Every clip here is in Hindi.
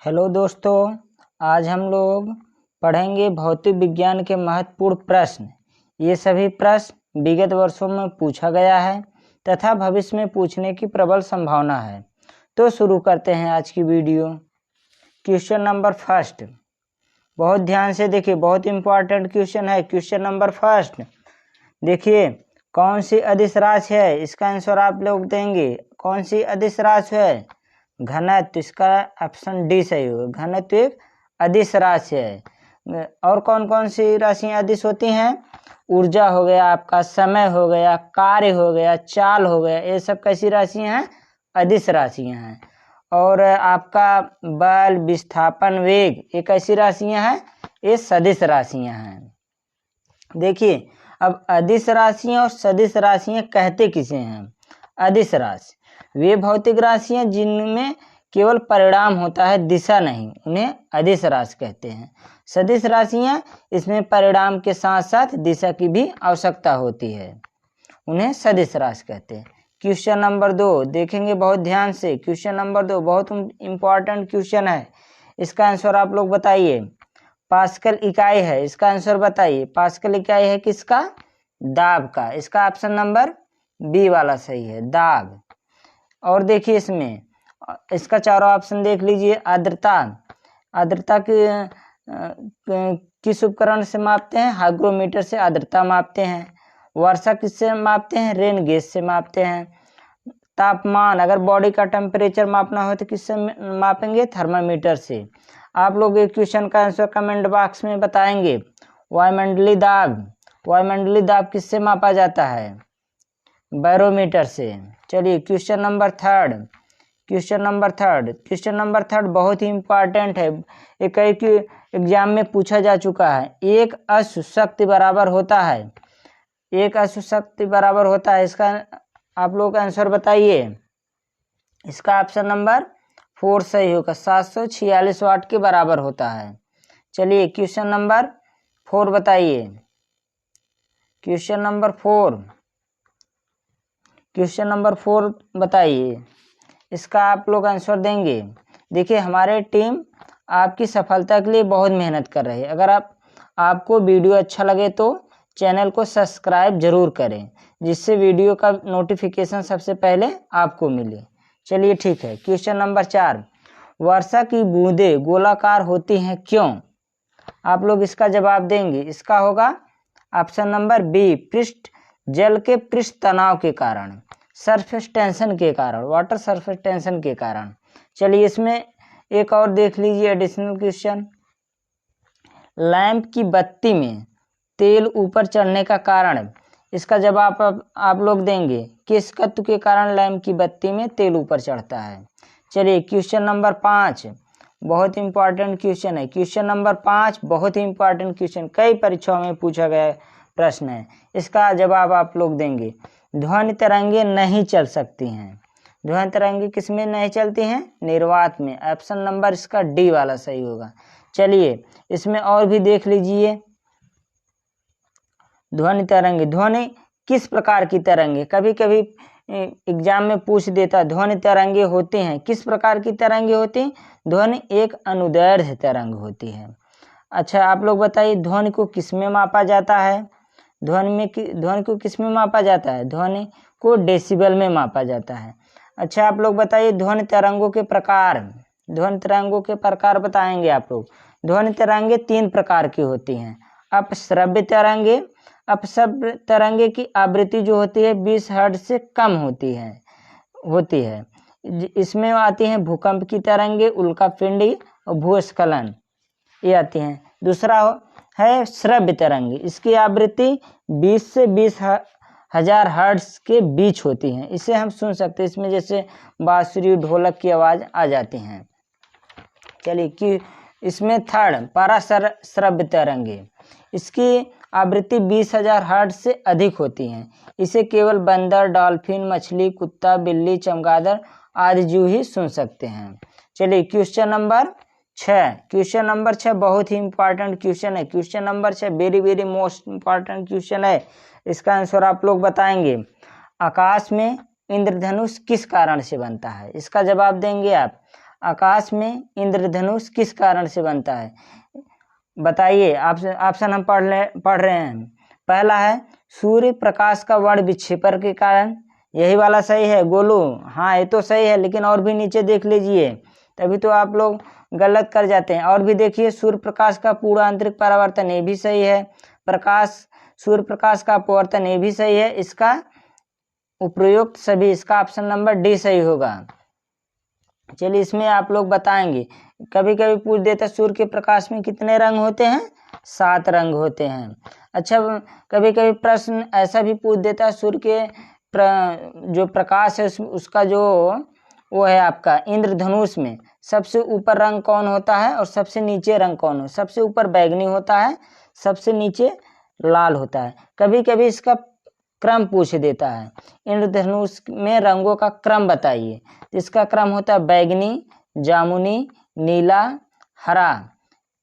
हेलो दोस्तों, आज हम लोग पढ़ेंगे भौतिक विज्ञान के महत्वपूर्ण प्रश्न। ये सभी प्रश्न विगत वर्षों में पूछा गया है तथा भविष्य में पूछने की प्रबल संभावना है। तो शुरू करते हैं आज की वीडियो। क्वेश्चन नंबर फर्स्ट, बहुत ध्यान से देखिए, बहुत इंपॉर्टेंट क्वेश्चन है। क्वेश्चन नंबर फर्स्ट देखिए, कौन सी अदिश राशि है? इसका आंसर आप लोग देंगे। कौन सी अदिश राशि है? घनत्व। इसका ऑप्शन डी सही होगा। घनत्व एक अदिश राशि है। और कौन कौन सी राशियां अदिश होती हैं? ऊर्जा हो गया, आपका समय हो गया, कार्य हो गया, चाल हो गया, ये सब कैसी राशियां हैं? अदिश राशियां हैं। और आपका बल, विस्थापन, वेग, ये कैसी राशियां हैं? ये सदिश राशियां हैं। देखिए, अब अदिश राशियां और सदिश राशियां कहते किसे हैं? अदिश राशि वे भौतिक राशियां जिनमें केवल परिणाम होता है, दिशा नहीं, उन्हें अदिश राशि कहते हैं। सदिश राशियां, इसमें परिणाम के साथ साथ दिशा की भी आवश्यकता होती है, उन्हें सदिश राशि कहते हैं। क्वेश्चन नंबर 2 देखेंगे बहुत ध्यान से। क्वेश्चन नंबर 2 बहुत इंपॉर्टेंट क्वेश्चन है। इसका आंसर आप लोग बताइए। पास्कल इकाई है, इसका आंसर बताइए। पास्कल इकाई है किसका? दाब का। इसका ऑप्शन नंबर बी वाला सही है, दाब। और देखिए, इसमें इसका चारों ऑप्शन देख लीजिए। आर्द्रता, आर्द्रता किस उपकरण से मापते हैं? हाइग्रोमीटर से आर्द्रता मापते हैं। वर्षा किससे मापते हैं? रेन गेज से मापते हैं। तापमान, अगर बॉडी का टेम्परेचर मापना हो तो किससे मापेंगे? थर्मामीटर से। आप लोग ये क्वेश्चन का आंसर कमेंट बॉक्स में बताएंगे। वायुमंडलीय दाब, वायुमंडलीय दाब किससे मापा जाता है? बैरोमीटर से। चलिए question number third. Question number third बहुत ही इंपॉर्टेंट है। ये कई एग्जाम में पूछा जा चुका है। एक अश्व शक्ति बराबर होता है, एक अश्व शक्ति बराबर होता है, इसका आप लोग आंसर बताइए। इसका ऑप्शन नंबर 4 सही होगा। 746 वाट के बराबर होता है। चलिए क्वेश्चन नंबर 4 बताइए। क्वेश्चन नंबर 4 बताइए। इसका आप लोग आंसर देंगे। देखिए, हमारे टीम आपकी सफलता के लिए बहुत मेहनत कर रही है। अगर आपको वीडियो अच्छा लगे तो चैनल को सब्सक्राइब जरूर करें, जिससे वीडियो का नोटिफिकेशन सबसे पहले आपको मिले। चलिए ठीक है। क्वेश्चन नंबर 4, वर्षा की बूंदें गोलाकार होती हैं क्यों? आप लोग इसका जवाब देंगे। इसका होगा ऑप्शन नंबर बी, पृष्ठ जल के पृष्ठ तनाव के कारण, सरफेस टेंशन के कारण, वाटर सरफेस टेंशन के कारण। चलिए इसमें एक और देख लीजिए एडिशनल क्वेश्चन। लैंप की बत्ती में तेल ऊपर चढ़ने का कारण, इसका जवाब आप लोग देंगे। किस तत्व के कारण लैंप की बत्ती में तेल ऊपर चढ़ता है? चलिए क्वेश्चन नंबर 5 बहुत इंपॉर्टेंट क्वेश्चन है। क्वेश्चन नंबर 5 बहुत ही इंपॉर्टेंट क्वेश्चन, कई परीक्षाओं में पूछा गया प्रश्न है। इसका जवाब आप लोग देंगे। ध्वनि तरंगे नहीं चल सकती हैं। ध्वनि तरंगे किसमें नहीं चलती हैं? निर्वात में। ऑप्शन नंबर इसका डी वाला सही होगा। चलिए इसमें और भी देख लीजिए। ध्वनि तरंगे, ध्वनि किस प्रकार की तरंगे? कभी कभी एग्जाम में पूछ देता, ध्वनि तरंगे होती हैं, किस प्रकार की तरंगे होती हैं? ध्वनि एक अनुदैर्ध्य तरंग होती है। अच्छा, आप लोग बताइए, ध्वनि को किसमें मापा जाता है? ध्वनि को किसमें मापा जाता है? ध्वनि को डेसिबल में मापा जाता है। अच्छा, आप लोग बताइए, ध्वनि तरंगों के प्रकार, ध्वनि तरंगों के प्रकार बताएंगे आप लोग। ध्वनि तरंगे 3 प्रकार की होती हैं। अपश्रव्य तरंगे, अपश्रव्य तरंगे की आवृत्ति जो होती है 20 हर्ट्ज से कम होती है। इसमें आती हैं भूकंप की तरंगे, उल्कापिंडी और भूस्खलन, ये आती हैं। दूसरा है श्रव्य तरंगे, इसकी आवृत्ति 20 से 20,000 हर्ट्ज के बीच होती हैं। इसे हम सुन सकते हैं, इसमें जैसे बांसुरी, ढोलक की आवाज आ जाती हैं। चलिए कि इसमें थर्ड पराश्रव्य तरंगे, इसकी आवृत्ति 20,000 हर्ट्ज से अधिक होती हैं। इसे केवल बंदर, डॉल्फिन, मछली, कुत्ता, बिल्ली, चमगादड़ आदि जीव ही सुन सकते हैं। चलिए क्वेश्चन नंबर 6 बहुत ही इंपॉर्टेंट क्वेश्चन है। Question number 6 very very most important question है। इसका आंसर आप लोग बताएंगे। आकाश में इंद्रधनुष किस कारण से बनता है? इसका जवाब देंगे आप। आकाश में इंद्रधनुष किस कारण से बनता है? बताइए। ऑप्शन हम पढ़ रहे हैं। पहला है सूर्य प्रकाश का वर्ण विक्षेपण के कारण। यही वाला सही है गोलू? हाँ, ये तो सही है, लेकिन और भी नीचे देख लीजिए, तभी तो आप लोग गलत कर जाते हैं। और भी देखिए, सूर्य प्रकाश का पूरा आंतरिक परावर्तन, ये भी सही है। सूर्य प्रकाश का अपवर्तन, ये भी सही है। इसका उपयुक्त सभी, इसका ऑप्शन नंबर डी सही होगा। चलिए, इसमें आप लोग बताएंगे। कभी कभी पूछ देता सूर्य के प्रकाश में कितने रंग होते हैं? 7 रंग होते हैं। अच्छा, कभी कभी प्रश्न ऐसा भी पूछ देता है सूर्य के जो प्रकाश है उसका जो वो है आपका इंद्रधनुष में सबसे ऊपर रंग कौन होता है और सबसे नीचे रंग कौन हो? सबसे ऊपर बैगनी होता है, सबसे नीचे लाल होता है। कभी कभी इसका क्रम पूछ देता है, इंद्रधनुष में रंगों का क्रम बताइए। इसका क्रम होता है बैगनी, जामुनी, नीला, हरा,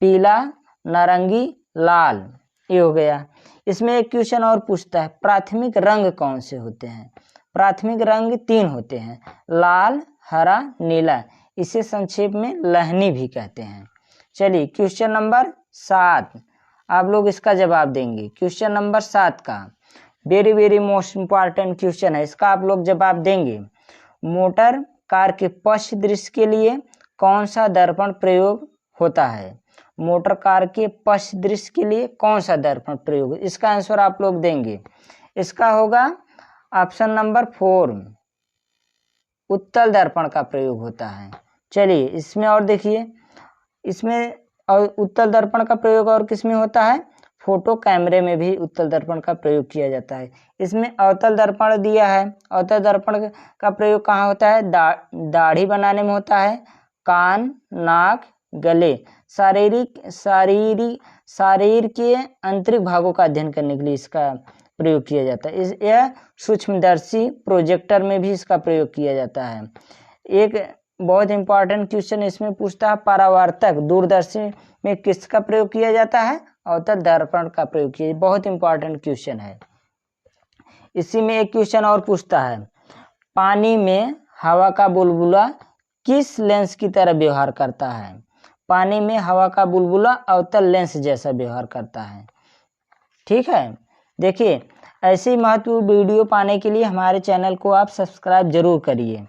पीला, नारंगी, लाल। ये हो गया। इसमें एक क्वेश्चन और पूछता है, प्राथमिक रंग कौन से होते हैं? प्राथमिक रंग 3 होते हैं, लाल, हरा, नीला। इसे संक्षेप में लहनी भी कहते हैं। चलिए, क्वेश्चन नंबर 7 आप लोग इसका जवाब देंगे। क्वेश्चन नंबर 7 का very very most important question है, इसका आप लोग जवाब देंगे। मोटर कार के पश्च दृश्य के लिए कौन सा दर्पण प्रयोग होता है? मोटर कार के पश्च दृश्य के लिए कौन सा दर्पण प्रयोग? इसका आंसर आप लोग देंगे। इसका होगा ऑप्शन नंबर 4, उत्तल दर्पण का प्रयोग होता है। चलिए, इसमें और देखिए, इसमें और उत्तल दर्पण का प्रयोग और किसमें होता है? फोटो कैमरे में भी उत्तल दर्पण का प्रयोग किया जाता है। इसमें अवतल दर्पण दिया है। अवतल दर्पण का प्रयोग कहाँ होता है? दाढ़ी बनाने में होता है, कान, नाक, गले, शरीर के आंतरिक भागों का अध्ययन करने के लिए इसका प्रयोग किया जाता है। यह सूक्ष्मदर्शी प्रोजेक्टर में भी इसका प्रयोग किया जाता है। एक बहुत इंपॉर्टेंट क्वेश्चन इसमें पूछता है, परावर्तक दूरदर्शी में किसका प्रयोग किया जाता है? अवतल दर्पण का प्रयोग किया। बहुत इंपॉर्टेंट क्वेश्चन है। इसी में एक क्वेश्चन और पूछता है, पानी में हवा का बुलबुला किस लेंस की तरह व्यवहार करता है? पानी में हवा का बुलबुला अवतल लेंस जैसा व्यवहार करता है। ठीक है, देखिए, ऐसी महत्वपूर्ण वीडियो पाने के लिए हमारे चैनल को आप सब्सक्राइब जरूर करिए।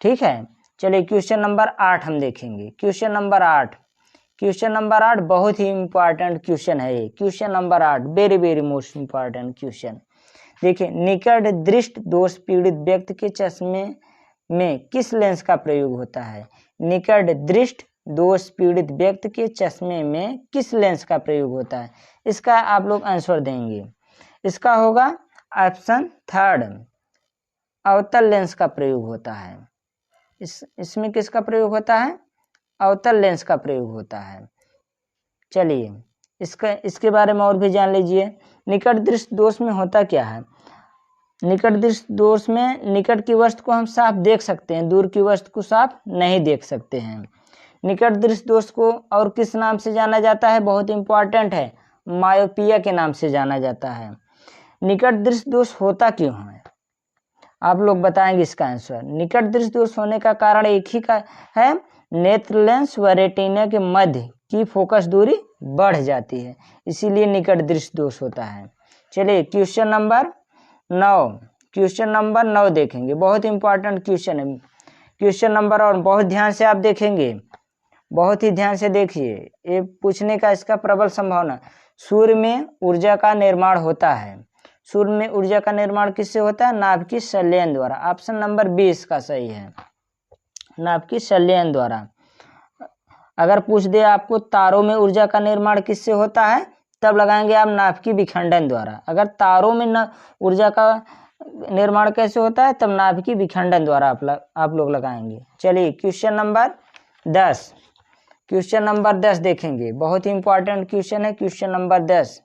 ठीक है, चलिए क्वेश्चन नंबर 8 हम देखेंगे। क्वेश्चन नंबर 8 बहुत ही इंपॉर्टेंट क्वेश्चन है ये। Question number 8 very very most important question. देखिए, निकट दृष्टि दोष पीड़ित व्यक्ति के चश्मे में किस लेंस का प्रयोग होता है? निकट दृष्टि दोष पीड़ित व्यक्ति के चश्मे में किस लेंस का प्रयोग होता है? इसका आप लोग आंसर देंगे। इसका होगा ऑप्शन 3, अवतल लेंस का प्रयोग होता है। इसमें किसका प्रयोग होता है? अवतल लेंस का प्रयोग होता है। चलिए, इसके बारे में और भी जान लीजिए। निकट दृष्टि दोष में होता क्या है? निकट दृष्टि दोष में निकट की वस्तु को हम साफ देख सकते हैं, दूर की वस्तु को साफ नहीं देख सकते हैं। निकट दृष्टि दोष को और किस नाम से जाना जाता है? बहुत इंपॉर्टेंट है, मायोपिया के नाम से जाना जाता है। निकट दृष्टि दोष होता क्यों है? आप लोग बताएंगे इसका आंसर। निकट दृष्टि दोष होने का कारण एक ही का है, नेत्र लेंस व रेटिना के मध्य की फोकस दूरी बढ़ जाती है, इसीलिए निकट दृष्टि दोष होता है। चलिए, क्वेश्चन नंबर 9 देखेंगे। बहुत इंपॉर्टेंट क्वेश्चन है। क्वेश्चन नंबर और बहुत ध्यान से आप देखेंगे, बहुत ही ध्यान से देखिए, ये पूछने का इसका प्रबल संभावना। सूर्य में ऊर्जा का निर्माण होता है। सूर्य में ऊर्जा का निर्माण किससे होता है? नाभिकीय संलयन द्वारा। ऑप्शन नंबर 20 का सही है, नाभिकीय संलयन द्वारा। अगर पूछ दे आपको तारों में ऊर्जा का निर्माण किससे होता है, तब लगाएंगे आप नाभिकीय विखंडन द्वारा। अगर तारों में ऊर्जा का निर्माण कैसे होता है, तब नाभिकीय विखंडन द्वारा आप लोग लगाएंगे। चलिए, क्वेश्चन नंबर 10 देखेंगे। बहुत ही इंपॉर्टेंट क्वेश्चन है। क्वेश्चन नंबर 10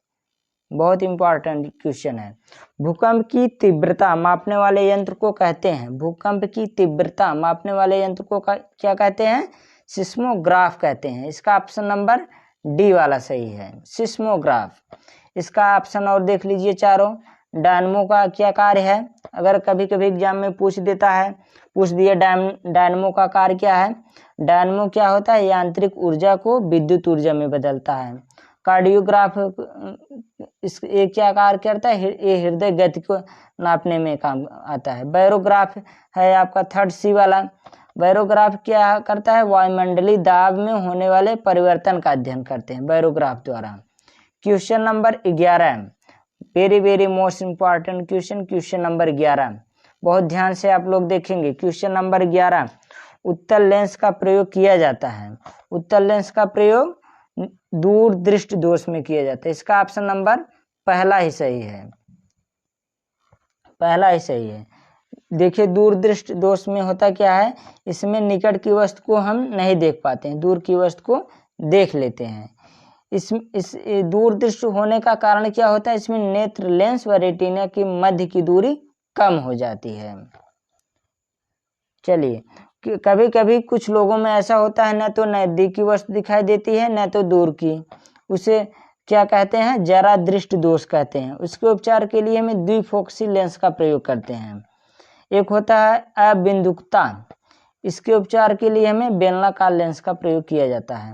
बहुत इंपॉर्टेंट क्वेश्चन है। भूकंप की तीव्रता मापने वाले यंत्र को कहते हैं? भूकंप की तीव्रता मापने वाले यंत्र को क्या कहते हैं? सिस्मोग्राफ कहते हैं। इसका ऑप्शन नंबर डी वाला सही है, सिस्मोग्राफ। इसका ऑप्शन और देख लीजिए चारों। डायनमो का क्या कार्य है? अगर कभी कभी एग्जाम में पूछ देता है, पूछ दिया डायनमो का कार्य क्या है। डायनमो क्या होता है, यांत्रिक ऊर्जा को विद्युत ऊर्जा में बदलता है। कार्डियोग्राफ ये क्या कार्य करता है, ये हृदय गति को नापने में काम आता है। बैरोग्राफ है आपका थर्ड सी वाला। बैरोग्राफ क्या करता है, वायुमंडलीय दाब में होने वाले परिवर्तन का अध्ययन करते हैं बैरोग्राफ द्वारा। Question number 11, very very most important question number 11, बहुत ध्यान से आप लोग देखेंगे। क्वेश्चन नंबर 11, उत्तल लेंस का प्रयोग किया जाता है। उत्तल लेंस का प्रयोग दूरदृष्टि दोष में किया जाता है। इसका ऑप्शन नंबर पहला ही सही है, पहला ही सही है। देखिए दूरदृष्टि दोष में होता क्या है, इसमें निकट की वस्तु को हम नहीं देख पाते हैं, दूर की वस्तु को देख लेते हैं। इस दूरदृष्टि होने का कारण क्या होता है, इसमें नेत्र लेंस व रेटिना की मध्य की दूरी कम हो जाती है। चलिए, कभी कभी कुछ लोगों में ऐसा होता है, न तो नजदीक की वस्तु दिखाई देती है न तो दूर की, उसे क्या कहते हैं, जरा दृष्टि दोष कहते हैं। उसके उपचार के लिए हमें द्विफोकसी लेंस का प्रयोग करते हैं। एक होता है अबिंदुकता, इसके उपचार के लिए हमें बेलनाकार लेंस का प्रयोग किया जाता है।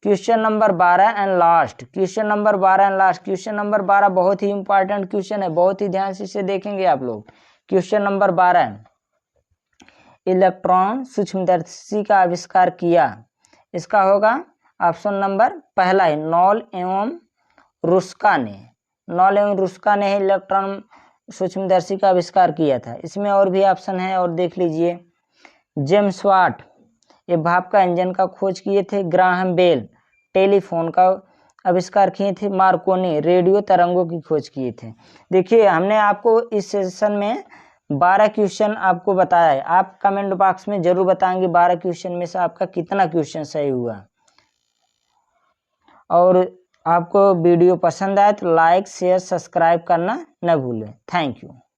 Question number 12 and last, question number 12 and last. Question number 12 बहुत ही इंपॉर्टेंट क्वेश्चन है, बहुत ही ध्यान से इसे देखेंगे आप लोग। क्वेश्चन नंबर 12, इलेक्ट्रॉन सूक्ष्मदर्शी का आविष्कार किया। इसका होगा ऑप्शन नंबर पहला है, नॉल एवं रुस्का ने। नॉल एवं रुस्का ने इलेक्ट्रॉन सूक्ष्मदर्शी का आविष्कार किया था। इसमें और भी ऑप्शन है और देख लीजिए। जेम्स वाट ये भाप का इंजन का खोज किए थे। ग्राहम बेल टेलीफोन का आविष्कार किए थे। मार्कोनी रेडियो तरंगों की खोज किए थे। देखिए हमने आपको इस सेशन में 12 क्वेश्चन आपको बताया है। आप कमेंट बॉक्स में जरूर बताएंगे 12 क्वेश्चन में से आपका कितना क्वेश्चन सही हुआ। और आपको वीडियो पसंद आए तो लाइक शेयर सब्सक्राइब करना न भूलें। Thank you.